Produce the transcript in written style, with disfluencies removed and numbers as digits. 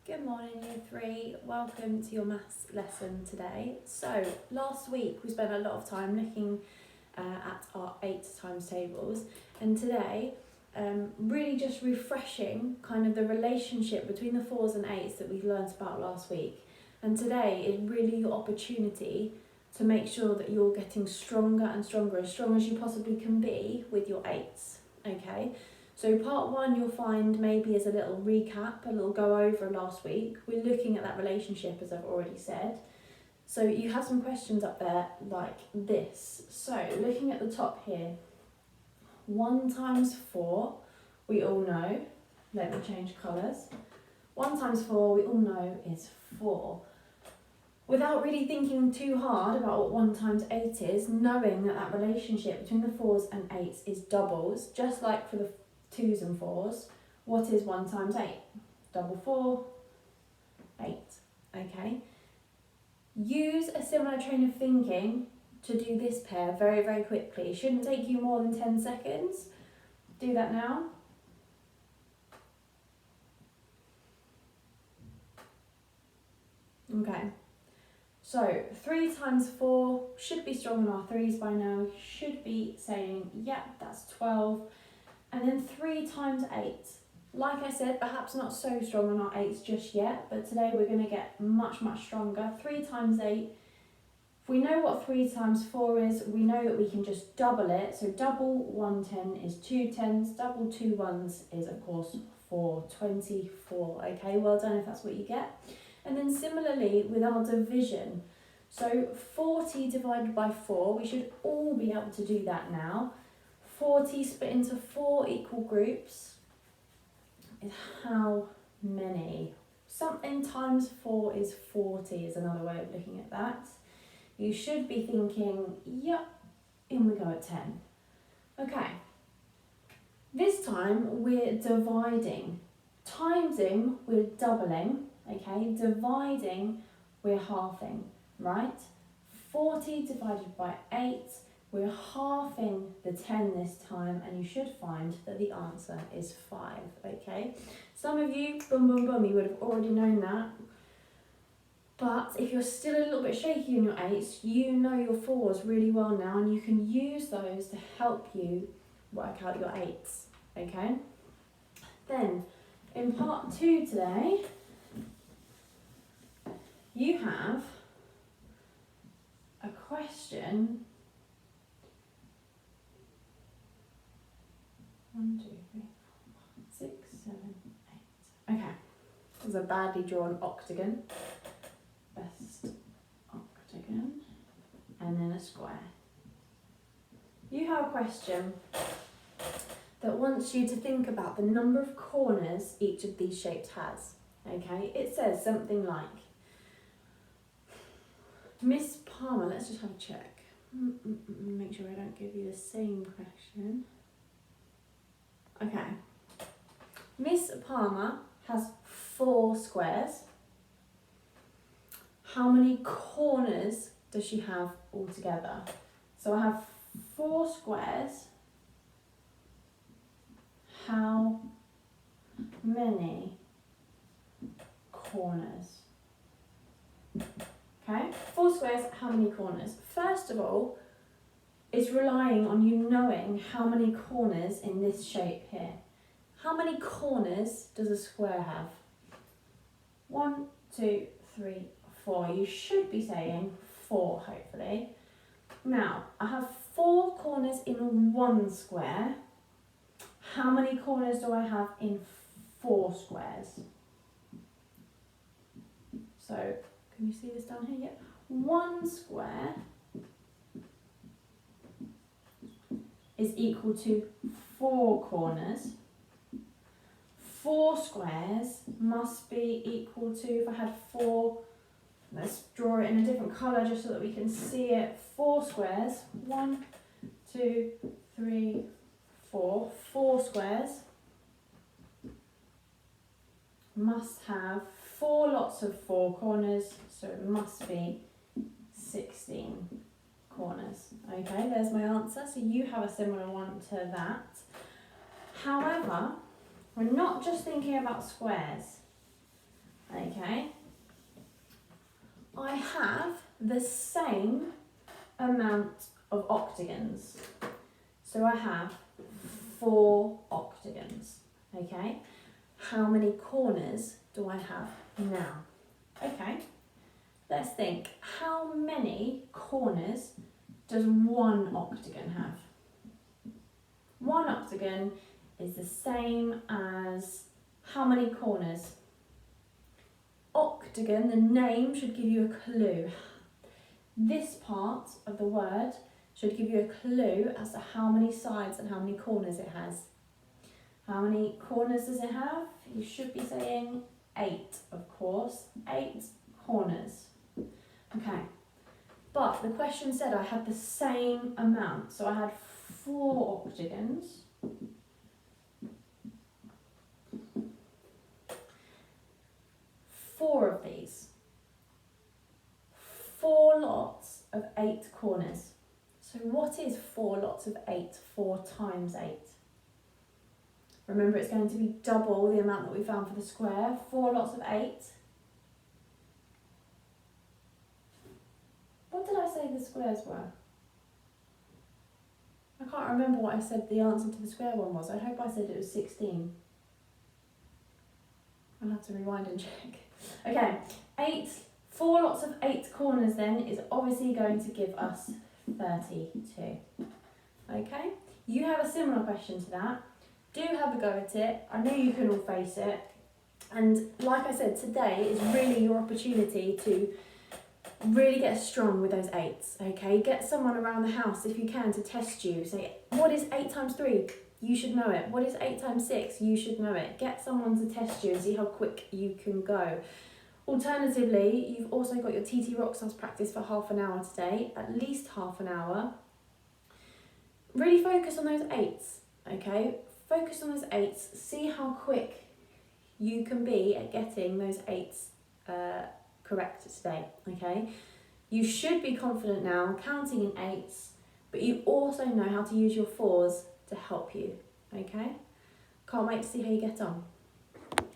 Good morning, Year 3. Welcome to your maths lesson today. So, last week we spent a lot of time looking at our 8 times tables, and today, really just refreshing kind of the relationship between the 4s and 8s that we learnt about last week. And today is really your opportunity to make sure that you're getting stronger and stronger, as strong as you possibly can be with your 8s, okay? So part 1 you'll find maybe as a little recap, a little go over last week. We're looking at that relationship as I've already said. So you have some questions up there like this. So looking at the top here, 1 times 4, we all know, let me change colours. 1 times 4 we all know is 4. Without really thinking too hard about what 1 times 8 is, knowing that that relationship between the 4s and 8s is doubles, just like for the 2s and 4s, what is 1 times 8? Double 4, 8, okay? Use a similar train of thinking to do this pair very, very quickly. It shouldn't take you more than 10 seconds. Do that now. Okay, so 3 times 4 should be strong on our 3s by now. Should be saying, yeah, that's 12. And then 3 times 8. Like I said, perhaps not so strong on our 8s just yet, but today we're going to get much, much stronger. 3 times 8. If we know what 3 times 4 is, we know that we can just double it. So double 1 10 is 2 10s. Double 2 1s is, of course, 4, 24. Okay, well done if that's what you get. And then similarly with our division. So 40 divided by 4, we should all be able to do that now. 40 split into 4 equal groups is how many? Something times 4 is 40 is another way of looking at that. You should be thinking, yep, in we go at 10. Okay, this time we're dividing. Timesing, we're doubling, okay? Dividing, we're halving, right? 40 divided by 8, we're halving the 10 this time, and you should find that the answer is 5, okay? Some of you, boom, boom, boom, you would have already known that. But if you're still a little bit shaky in your 8s, you know your 4s really well now, and you can use those to help you work out your 8s, okay? Then, in part 2 today, you have a question. 1, 2, 3, 4, 5, 6, 7, 8. Okay, this is a badly drawn octagon. Best octagon. And then a square. You have a question that wants you to think about the number of corners each of these shapes has. Okay, it says something like, Miss Palmer, let's just have a check. Make sure I don't give you the same question. Okay. Miss Palmer has 4 squares. How many corners does she have altogether? So I have 4 squares. How many corners? Okay, 4 squares, how many corners? First of all, it's relying on you knowing how many corners in this shape here. How many corners does a square have? 1, 2, 3, 4. You should be saying 4, hopefully. Now, I have 4 corners in 1 square. How many corners do I have in 4 squares? So, can you see this down here yet? 1 square is equal to 4 corners. 4 squares must be equal to, if I had 4, let's draw it in a different colour just so that we can see it. 4 squares, 1, 2, 3, 4. 4 squares must have 4 lots of 4 corners, so it must be 16 corners. Okay, there's my answer. So you have a similar one to that. However, we're not just thinking about squares. Okay. I have the same amount of octagons. So I have 4 octagons. Okay. How many corners do I have now? Okay. Let's think. How many corners does 1 octagon have? 1 octagon is the same as how many corners? Octagon, the name should give you a clue. This part of the word should give you a clue as to how many sides and how many corners it has. How many corners does it have? You should be saying 8, of course. 8 corners. Okay. But the question said I had the same amount. So I had 4 octagons. 4 of these. 4 lots of 8 corners. So what is 4 lots of 8? 4 times 8. Remember, it's going to be double the amount that we found for the square. 4 lots of 8. What did I say the squares were? I can't remember what I said the answer to the square one was. I hope I said it was 16. I'll have to rewind and check. Okay, 4 lots of 8 corners then is obviously going to give us 32. Okay, you have a similar question to that. Do have a go at it. I know you can all face it. And like I said, today is really your opportunity to really get strong with those 8s, okay? Get someone around the house, if you can, to test you. Say, what is 8 times 3? You should know it. What is 8 times 6? You should know it. Get someone to test you and see how quick you can go. Alternatively, you've also got your TT Rockstars practice for half an hour today, at least half an hour. Really focus on those 8s, okay? Focus on those 8s. See how quick you can be at getting those 8s correct today, okay? You should be confident now counting in 8s, but you also know how to use your 4s to help you, okay? Can't wait to see how you get on.